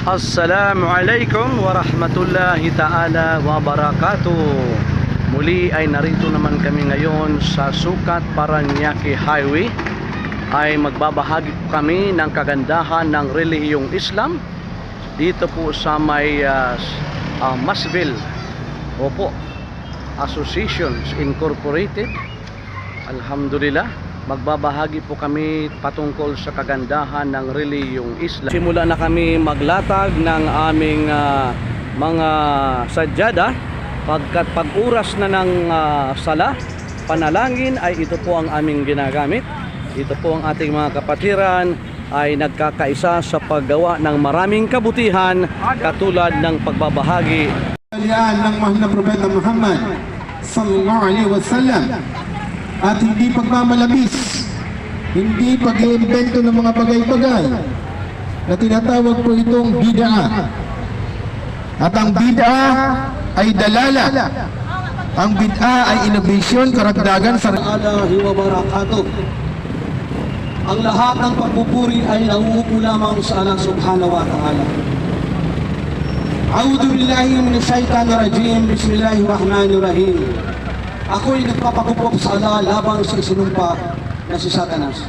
Assalamualaikum warahmatullahi ta'ala wabarakatuh. Muli ay narito naman kami ngayon sa Sukat Paranaque Highway. Ay magbabahagi po kami ng kagandahan ng relihiyong Islam dito po sa may Masville. Opo, Associations Incorporated. Alhamdulillah, magbabahagi po kami patungkol sa kagandahan ng relihiyong Islam. Simula na kami maglatag ng aming mga sadyada. Pagkat pag-uras na ng sala, panalangin, ay ito po ang aming ginagamit. Ito po ang ating mga kapatiran ay nagkakaisa sa paggawa ng maraming kabutihan katulad ng pagbabahagi ng mahal na Propeta Muhammad sallallahu alaihi wasallam. At hindi pagmamalabis, hindi pag-iimbento ng mga bagay-bagay na tinatawag po itong bid'ah. At ang bid'ah ay dalala. Ang bid'ah ay innovation, karagdagan sa Alaihi wa barakatuh. Ang lahat ng pagpupuri ay nauupo lamang sa Allah subhanahu wa ta'ala. A'udhu billahi minash shaitanir rajim. Bismillahirrahmanirrahim. Ako'y nagpapakupop sa Allah labang sa isinumpa na si Satanas.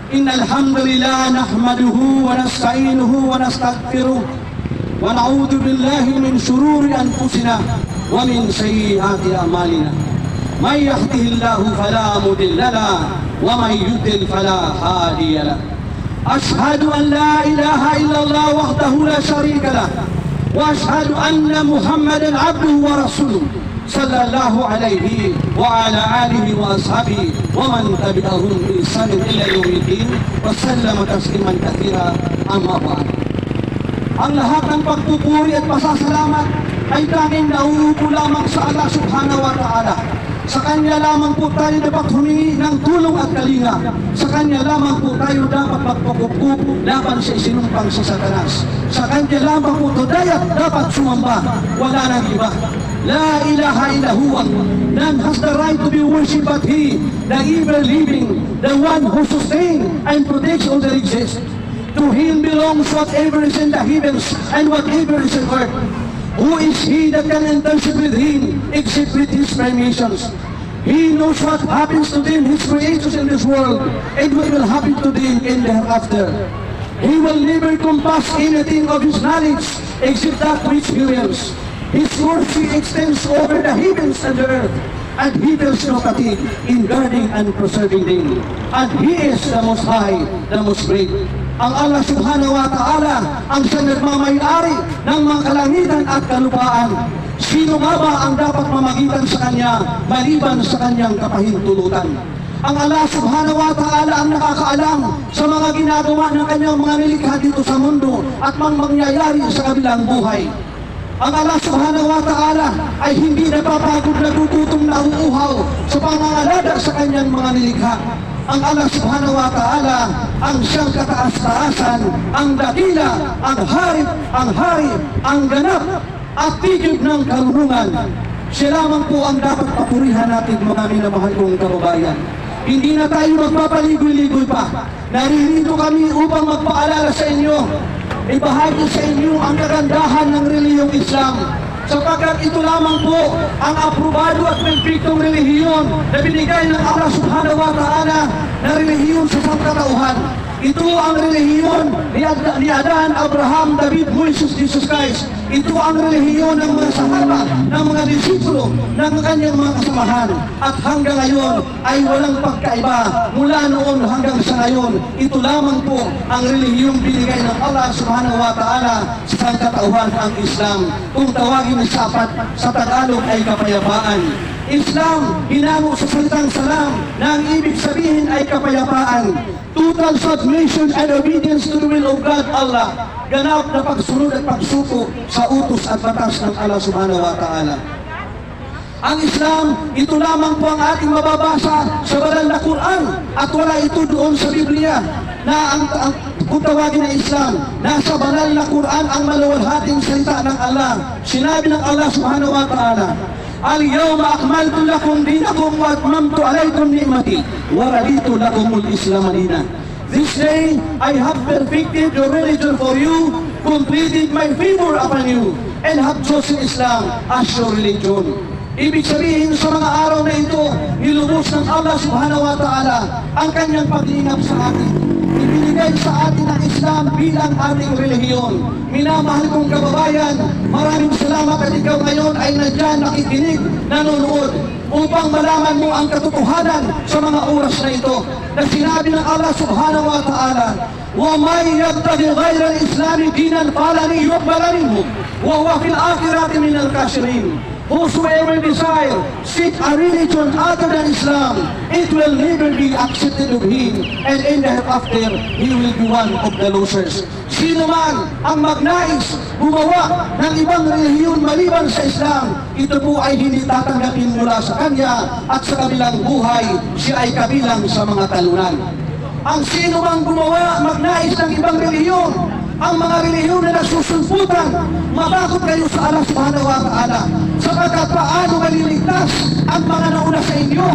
Innal hamdalillah nahmaduhu wa nasta'inuhu wa nastaghfiruh wa na'udzu billahi min shururi anfusina wa min sayyiati a'malina. May yahdihillahu fala mudilla lahu wa may yudlil fala hadiya lahu. Ashhadu an la ilaha illallah wahdahu la sharika lahu wa ashhadu anna Muhammadan abduhu wa rasuluh sallallahu alaihi wa ala alihi wa ashabihi wa man tabi'ahum bi ihsan ila yaumiddin wa sallama tasliman katsira, amma ba'd. Ang lahat ng pagpupuri at pasasalamat ay tanging nauupo lamang sa Allah subhanahu wa ta'ala. Sa Kanya lamang po tayo dapat humingi ng tulong at kalinga. Sa Kanya lamang po tayo dapat magpakukup laban sa isinumpang sa Satanas. Sa Kanya lamang po tayo dapat sumamba. Wala nang iba. La ilaha illa huwa. None has the right to be worshipped but He, the ever living, the one who sustains and protects all that exists. To Him belongs whatever is in the heavens and whatever is in earth. Who is He that can intercede with Him except with His permissions? He knows what happens to them, His creators in this world, and what will happen to them in the hereafter. He will never compass anything of His knowledge except that which He wills. His mercy extends over the heavens and the earth, and He feels no fatigue in guarding and preserving them. And He is the Most High, the Most Great. Ang Allah subhanahu wa ta'ala ang siyang nagmamayari ng mga kalangitan at kalupaan. Sino nga ba ang dapat mamagitan sa Kanya maliban sa Kanyang kapahintulutan? Ang Allah subhanahu wa ta'ala ang nakakaalam sa mga ginagawa ng Kanyang mga nilikha dito sa mundo at mangyayari sa kabilang buhay. Ang Allah subhanahu wa ta'ala ay hindi napapagod na gugutom na uuhaw sa pangangalaga sa Kanyang mga nilikha. Ang Allah subhanahu wa ta'ala ang siyang kataas-taasan, ang dakila, ang hari, ang ganap at tigib ng karunungan. Siya lamang po ang dapat papurihan natin, mga minamahal kong kababayan. Hindi na tayo magpapaligoy-ligoy pa. Naririto kami upang magpaalala sa inyo, ibahagi sa inyo ang kagandahan ng relihiyong Islam, sapagkat ito lamang po ang aprobado at perfectong relihiyon na binigay ng Allah subhanahu wa ta'ala na relihiyon sa sangkatauhan. Ito ang relihiyon ni Adan, Abraham, David, Moises, Jesus Christ. Ito ang relihiyon ng mga sahaba, ng mga disipulo, ng kanyang mga kasamahan. At hanggang ngayon ay walang pagkaiba. Mula noon hanggang sa ngayon, ito lamang po ang relihiyong binigay ng Allah subhanahu wa ta'ala sa sangkatauhan, ang Islam. Kung tawagin sa Tagalog ay kapayapaan. Islam, hinango sa salitang salam na ang ibig sabihin ay kapayapaan. Total submission and obedience to the will of God, Allah. Ganap na pagsunod at pagsuko sa utos at batas ng Allah subhanahu wa ta'ala. Ang Islam, ito lamang po ang ating mababasa sa banal na Quran at wala ito doon sa Biblia na kung tawagin na Islam, nasa banal na Quran ang maluwalhating salita ng Allah. Sinabi ng Allah subhanahu wa ta'ala, Al-yawma akmaltu lakum dinakum wa atmamtu alaykum ni'mati wa raditu lakumul Islam dinan. This day I have perfected your religion for you, completed my favor upon you and have chosen Islam as your religion. Ibig sabihin sa mga araw na ito, nilubos ng Allah subhanahu wa ta'ala ang kanyang pag-iingat sa atin. Ibinigay sa atin ang Islam bilang ating relihiyon. Minamahal kong kababayan, maraming salamat at ikaw ngayon ay nandyan, nakikinig, nanonood upang malaman mo ang katotohanan sa mga oras na ito na sinabi ng Allah subhanahu wa ta'ala, وَمَنْ يَبْتَغِ غَيْرَ الْإِسْلَامِ دِينًا فَلَنْ يُقْبَلَ مِنْهُ وَهُوَ فِي الْآخِرَةِ مِنَ الْخَاسِرِينَ. Whosoever desire seek a religion other than Islam, it will never be accepted of him, and in the hereafter, he will be one of the losers. Sino man ang magnais gumawa ng ibang relihiyon maliban sa Islam, ito po ay hindi tatanggapin mula sa kanya at sa kabilang buhay, siya ay kabilang sa mga talunan. Ang sino mang gumawa, magnais ng ibang relihiyon, ang mga relihiyon na nasusulputan, matakot kayo sa Allah subhanahu wa ta'ala, sapagkat paano maliligtas ang mga nauna sa inyo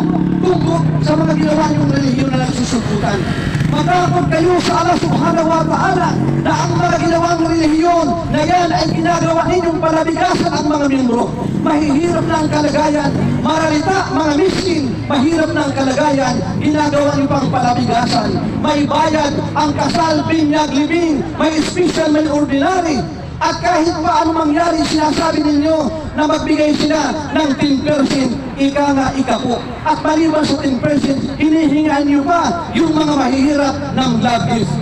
tungkol sa mga ginawa niyong relihiyon na nagsusulputan. Matakot kayo sa Allah subhanahu wa ta'ala na ang mga ginawang relihiyon na yan ay ginagawa ninyong palabigasan ang mga miyembro. Mahihirap na ang kalagayan, maralita, mga miskin, mahirap na ang kalagayan, ginagawa niyo pang palabigasan. May bayad ang kasal, binyag, libing, may special, may ordinary. At kahit pa ano mangyari, sinasabi ninyo na magbigay sila ng 10%, ika nga, ika po. At maliban sa 10%, hinihingaan niyo pa yung mga mahihirap ng love gift.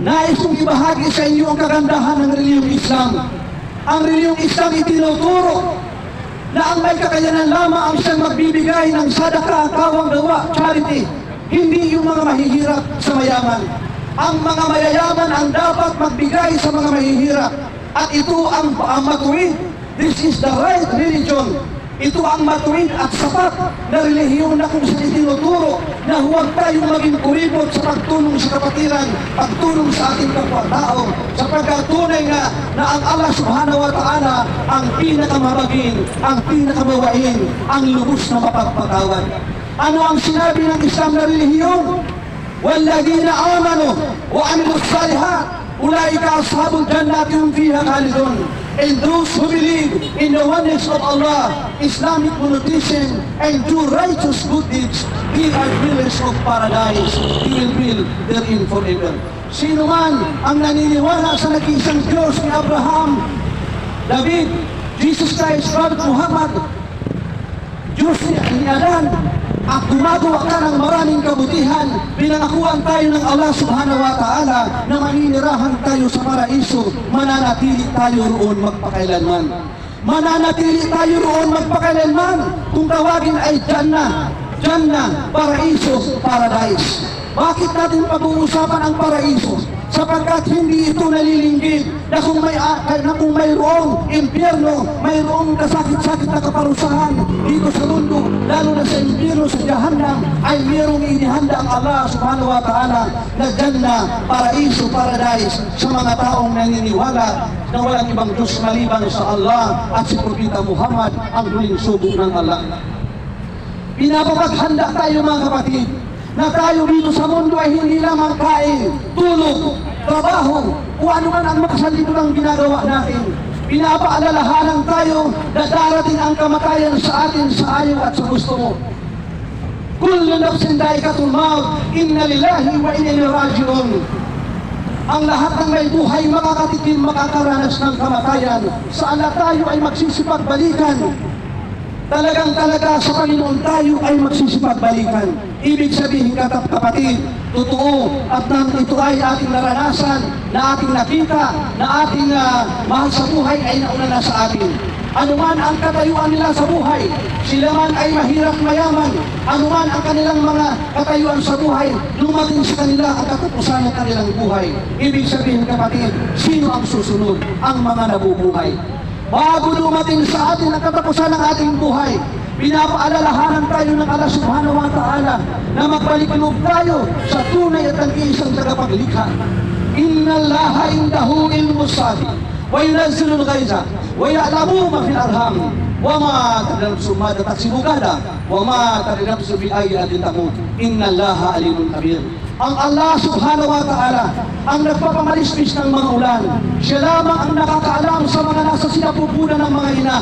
Nais kong ibahagi sa inyo ang kagandahan ng reliyong Islam. Ang reliyong Islam itinuturo na ang may kakayanan lamang ang siyang magbibigay ng sadaka, kawang gawa, charity. Hindi yung mga mahihirap sa mayaman. Ang mga mayayaman ang dapat magbigay sa mga mahihirap. At ito ang matuwid. This is the right religion. Ito ang matuwid at sapat na relihiyon na kung saan itinuturo na huwag tayong maging kuribot sa pagtulong sa kapatiran, pagtulong sa ating kapwa-tao, sapagkat tunay nga na ang Allah subhanahu wa ta'ala ang pinakamabagin, ang pinakamawain, ang lubos na mapagpatawad. Ano ang sinabi ng Islam na relihiyon? وَالَّذِينَ آمَنُوا وَعَمِلُوا الصَّالِحَاتِ أُولَٰئِكَ أَصْحَابُ الْجَنَّةِ هُمْ فِيهَا خَالِدُونَ. And those who believe in the oneness of Allah, Islamic monotheism, and do righteous good deeds, they are dwellers of paradise. They will dwell therein forever. Sino man ang naniniwala sa nag-iisang Diyos ni Abraham, David, Jesus Christ, Prophet Muhammad, Diyos ni Adan, at gumagawa ka ng maraming kabutihan, pinangakuan tayo ng Allah subhanahu wa ta'ala na maninirahan tayo sa paraiso, mananatili tayo roon magpakailanman. Mananatili tayo roon magpakailanman. Kung tawagin ay Jannah, Jannah, paraiso, paradise. Bakit natin pag-uusapan ang paraiso? Sapagkat hindi ito nalilinggit na kung mayroong impyerno, mayroong kasakit-sakit na kaparusahan dito sa mundo, lalo na sa impyerno, sa Jahannam, ay mayroong inihanda ang Allah subhanahu wa ta'ala na Jannah, paraiso, paradise sa mga taong naniniwala na walang ibang Diyos maliban sa Allah at si Propeta Muhammad ang huling sugo ng Allah. Pinapapaghanda tayo mga kapatid na tayo dito sa mundo ay hindi lamang kain, tulog, trabaho, o ano man ang makasalibong ginagawa natin. Pinapaalalahanan tayo na darating ang kamatayan sa atin sa ayaw at sa gusto mo. Kullu nafsin dha'iqatul maut, inna lillahi wa inna ilaihi raji'un. Ang lahat ng may buhay makakatikim, makakaranas ng kamatayan. Sa Allah tayo ay magsisipagbalikan. Talagang-talaga sa Panginoon tayo ay magsisipagbalikan. Ibig sabihin kapatid, totoo at nang ito ay ating naranasan, na ating nakita, na ating mahal sa buhay ay nauna na sa atin. Ano man ang katayuan nila sa buhay, sila man ay mahirap mayaman, ano man ang kanilang mga katayuan sa buhay, dumating sa kanila ang katapusan ng kanilang buhay. Ibig sabihin kapatid, sino ang susunod? Ang mga nabubuhay. Bago dumating sa atin ang katapusan ng ating buhay, pinapaalalahanan tayo ng Allah subhanahu wa ta'ala na magbalik-loob tayo sa tunay at nag-iisang tagapaglikha. Inna Allaha indahu ilmus saati wa yunazzilul ghaiza wa ya'lamu ma fil arham وما تدري نفس ماذا تكسب غدا وما تدري نفس بأي أرض تموت إن الله عليم خبير. Ang Allah subhanahu wa ta'ala ang nagpapamalismis ng mga ulan. Siya lamang ang nakakaalam sa mga nasa sinapupunan ng mga ina.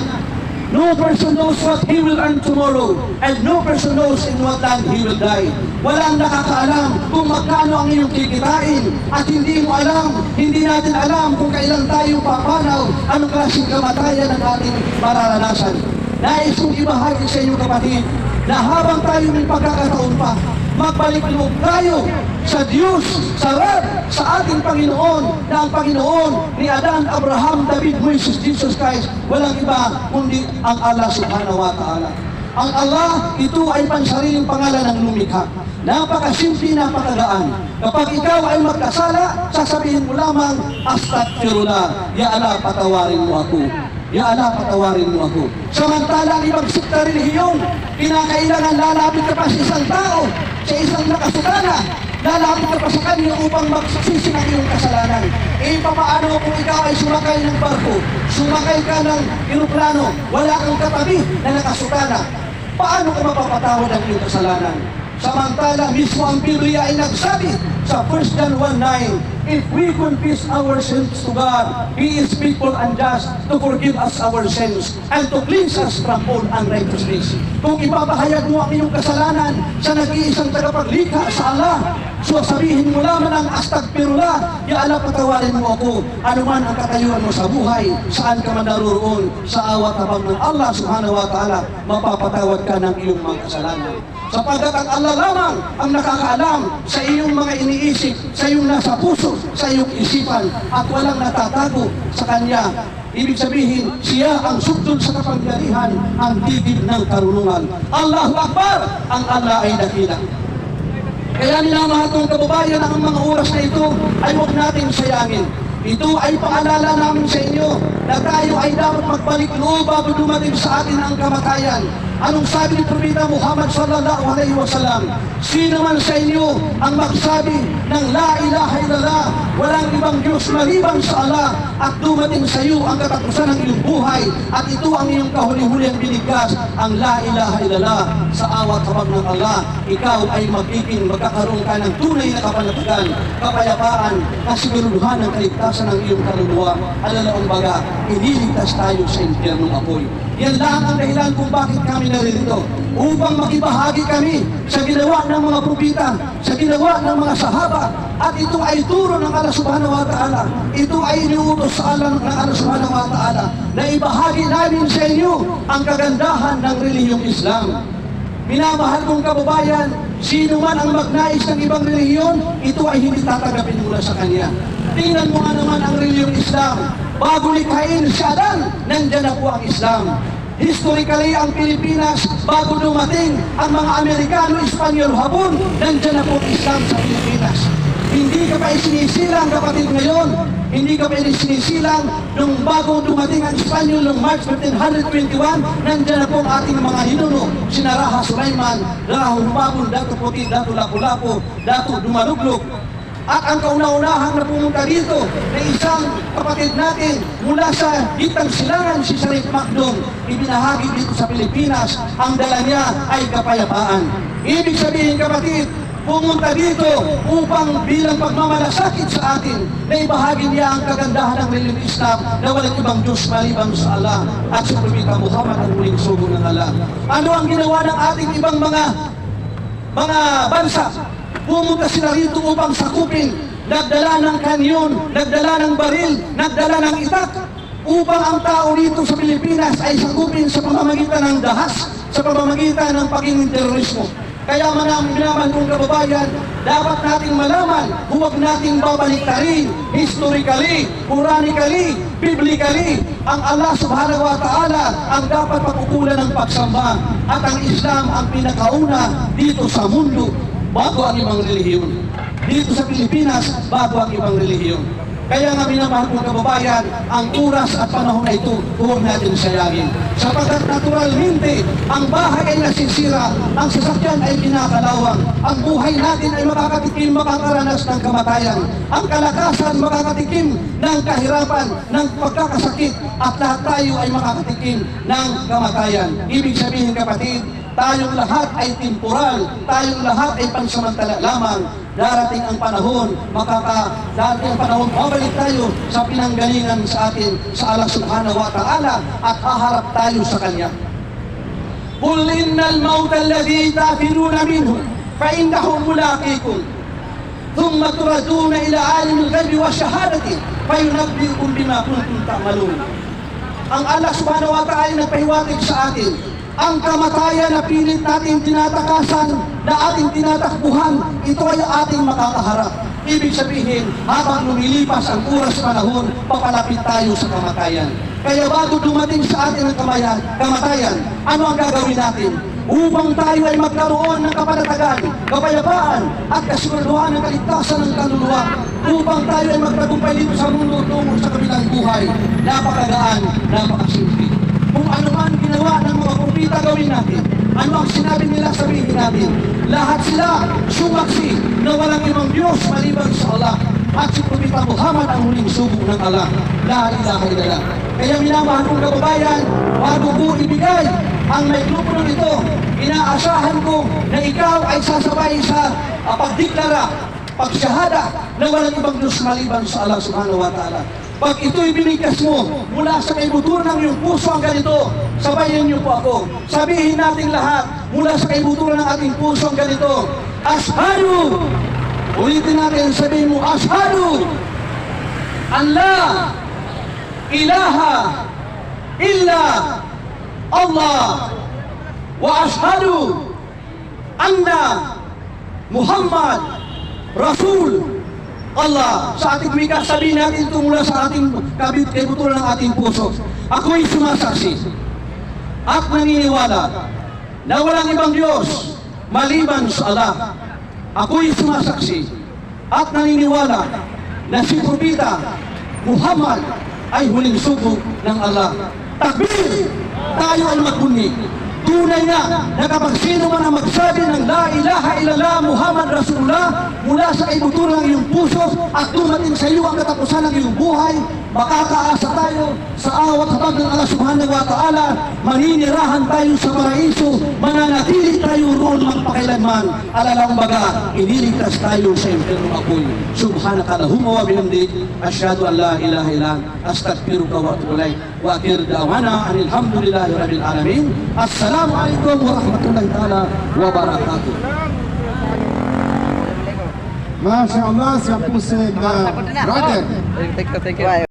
No person knows what he will earn tomorrow, and no person knows in what land he will die. Walang nakakaalam kung magkano ang iyong kikitain, at hindi mo alam, hindi natin alam kung kailan tayo papanaw, anong klaseng kamatayan ang ating mararanasan. Nais kong ibahagi sa inyo kapatid, na habang tayo may pagkakataon pa, magbalik loob tayo sa Diyos, sa Rab, sa ating Panginoon, na ang Panginoon ni Adan, Abraham, David, Moises, Jesus Christ, walang iba kundi ang Allah subhanahu wa ta'ala. Ang Allah, ito ay pansariling pangalan ng lumikha. Napakasimple, napakagaan. Kapag ikaw ay magkasala, sasabihin mo lamang, Astaghfirullah, Ya Allah, patawarin mo ako. Ya Allah, patawarin mo ako. Samantala, ang ibang sikta relihiyon, kinakailangan lalapit ka pa sa isang tao, sa isang nakasukana, lalapit ka pa sa kanya upang magsasisi ng iyong kasalanan. Papaano kung ikaw ay sumakay ng barko, sumakay ka ng eroplano, wala kang katabi na nakasukana, paano ka mapapatawad ang iyong kasalanan? Samantala, mismo ang Biblia ay nagsabi sa 1 John 1:9, if we confess our sins to God, He is faithful and just to forgive us our sins and to cleanse us from all unrighteousness. Kung ipapahayag mo ang iyong kasalanan sa nag-iisang tagapaglikha sa Allah, so sabihin mo lamang ang Astaghfirullah, Ya Allah, patawarin mo ako. Ano man ang katayuan mo sa buhay, saan ka man naroon, sa awat habang ng Allah subhanahu wa ta'ala, mapapatawad ka ng iyong mga kasalanan. Sapagkat ang Allah lamang ang nakakaalam sa iyong mga iniisip, sa iyong nasa puso, sa iyong isipan, at walang natatago sa Kanya. Ibig sabihin, siya ang sugdol sa kapangyarihan, ang tigib ng karunungan. Allahu Akbar! Ang Allah ay dakila. Kaya minamahal kong kababayan, ang mga oras na ito ay huwag natin sayangin. Ito ay paalala namin sa inyo na tayo ay dapat magbalik loob bago dumating sa atin ang kamatayan. Anong sabi ni Propeta Muhammad sallallahu alaihi wasallam? Sino man sa inyo ang magsabi ng La ilaha illallah, walang ibang Diyos maliban sa Allah, at dumating sa iyo ang katapusan ng iyong buhay, at ito ang iyong kahuli-huliang binigkas, ang La ilaha illallah, sa awat habang ng Allah, ikaw ay magkakaroon ka ng tunay na kapanatagan, kapayapaan, kasiguruduhan ng kaligtasan ng iyong kaluluwa. Alalaong baga, iniligtas tayo sa impyernong apoy. Yan lang ang dahilan kung bakit kami naririto, upang makibahagi kami sa ginawa ng mga propeta, sa ginawa ng mga sahaba, at ito ay turo ng Allah subhanahu wa ta'ala. Ito ay iniutos sa Allah ng Allah subhanahu wa ta'ala na ibahagi namin sa inyo ang kagandahan ng relihiyong Islam. Minamahal kong kababayan, sino man ang magnais ng ibang relihiyon, ito ay hindi tatanggapin mula sa kanya. Tingnan mo nga naman ang relihiyong Islam. Bago likhain si Adan, nandyan na po ang Islam. Historically, ang Pilipinas, bago dumating ang mga Amerikano, Espanyol, Hapon, nandyan na po ang Islam sa Pilipinas. Hindi ka pa isinisilang, kapatid, ngayon. Hindi ka pa isinisilang nung bago dumating ang Espanyol noong March 1521, nandyan na po ang ating mga hinuno, sina Raha Sulaiman, Raha Humabon, Dato Puti, Dato Lapu-Lapu, Dato Dumaluglog. At ang kauna-unahang na pumunta dito na isang kapatid natin mula sa Gitang Silangan, si Sharif Macdon, ibinahagi dito sa Pilipinas, ang dala niya ay kapayapaan. Ibig sabihin, kapatid, pumunta dito upang bilang pagmamalasakit sa atin na ibahagi niya ang kagandahan ng relihiyong Islam na walang ibang Diyos maliban sa Allah at si Propeta Muhammad ang muling sugo ng Allah. Ano ang ginawa ng ating ibang mga bansa? Pumunta sila rito upang sakupin, nagdala ng kanyon, nagdala ng baril, nagdala ng itak, upang ang tao dito sa Pilipinas ay sakupin sa pamamagitan ng dahas, sa pamamagitan ng pagiging terorismo. Kaya minaman kong kababayan, dapat nating malaman, huwag nating babaliktarin, historically, Quranically, biblically, ang Allah subhanahu wa ta'ala ang dapat pagkukulan ng pagsamba, at ang Islam ang pinakauna dito sa mundo bago ang ibang relihiyon. Dito sa Pilipinas, bago ang ibang relihiyon. Kaya nga minamahal kong kababayan, ang oras at panahon na ito, huwag natin sayangin. Sapagkat naturalmente, ang bahay ay nasisira, ang sasakyan ay kinakalawang, ang buhay natin ay makakatikim, makakaranas ng kamatayan, ang kalakasan makakatikim ng kahirapan, ng pagkakasakit, at lahat tayo ay makakatikim ng kamatayan. Ibig sabihin kapatid, tayong lahat ay temporal, tayong lahat ay pansamantala lamang. Darating ang panahon, darating ang panahon, babalik tayo sa pinanggalingan sa atin, sa Allah subhanahu wa ta'ala, at haharap tayo sa Kanya. Qul innal mawta alladhi tafiruna minhu, fa innahu mulaqikum. Thumma turaduna ila alimil ghaibi wa shahadati, fa yunabbiukum bima kuntum ta'malun. Ang Allah subhanahu wa ta'ala ay nagpahiwatig sa atin, ang kamatayan na pilit natin tinatakasan, na ating tinatakbuhan, ito ay ating makakaharap. Ibig sabihin, habang lumilipas ang oras panahon, papalapit tayo sa kamatayan. Kaya bago dumating sa atin ang kamatayan, ano ang gagawin natin? Upang tayo ay magkaroon ng kapanatagan, kapayapaan, at kasiguraduhan ng kaligtasan ng kaluluwa, upang tayo ay magtagumpay dito sa mundo tungo sa kabilang buhay, napakagaan, napakasimple. Kung ano man ginawa ng mga propeta gawin natin, ano ang sinabi nila sabihin natin, lahat sila sumaksi na walang ibang Diyos maliban sa Allah, at si Propeta Muhammad ang huling sugo ng Allah. La ilaha illallah. Kaya minamahal kong kababayan, bago ko ibigay ang may grupo nito, inaasahan ko na ikaw ay sasabay sa pagdeklara, pagsyahada na walang ibang Diyos maliban sa Allah subhanahu wa ta'ala. Pag ito'y binigkas mo mula sa kaibuturan ng iyong puso ang ganito, sabayan niyo po ako. Sabihin natin lahat mula sa kaibuturan ng ating puso ang ganito, Ashhadu! Ulitin natin, sabihin mo, Ashhadu! An la ilaha illa Allah wa ashhadu anna Muhammad Rasul Allah. Sa ating wika, sabihin natin ito mula sa ating kaibuturan ng ating puso. Ako'y sumasaksi at naniniwala na walang ibang Diyos maliban sa Allah. Ako'y sumasaksi at naniniwala na si Propeta Muhammad ay huling sugo ng Allah. Takbir! Tayo ay magbunyi. Tunay na kapag sino man ang magsabi ng La ilaha illallah Muhammad Rasulullah mula sa kaibuturan ng iyong puso at dumating sa iyo ang katapusan ng iyong buhay, makakaasa tayo sa awat habag ng Allah subhanahu wa ta'ala, maninirahan tayo sa paraiso, mananatili tayo roon magpakailanman. Alalang baga, iniligtas tayo sa impyernong apoy. Subhanakallahumma wa bihamdik, asyhadu an la ilaha illa anta, astaghfiruka wa atubu ilaik. Wa akhir da'wana alhamdulillahi rabbil alamin. Assalamualaikum warahmatullahi taala wabarakatuh. Masya Allah, siya po si brother. Thank you.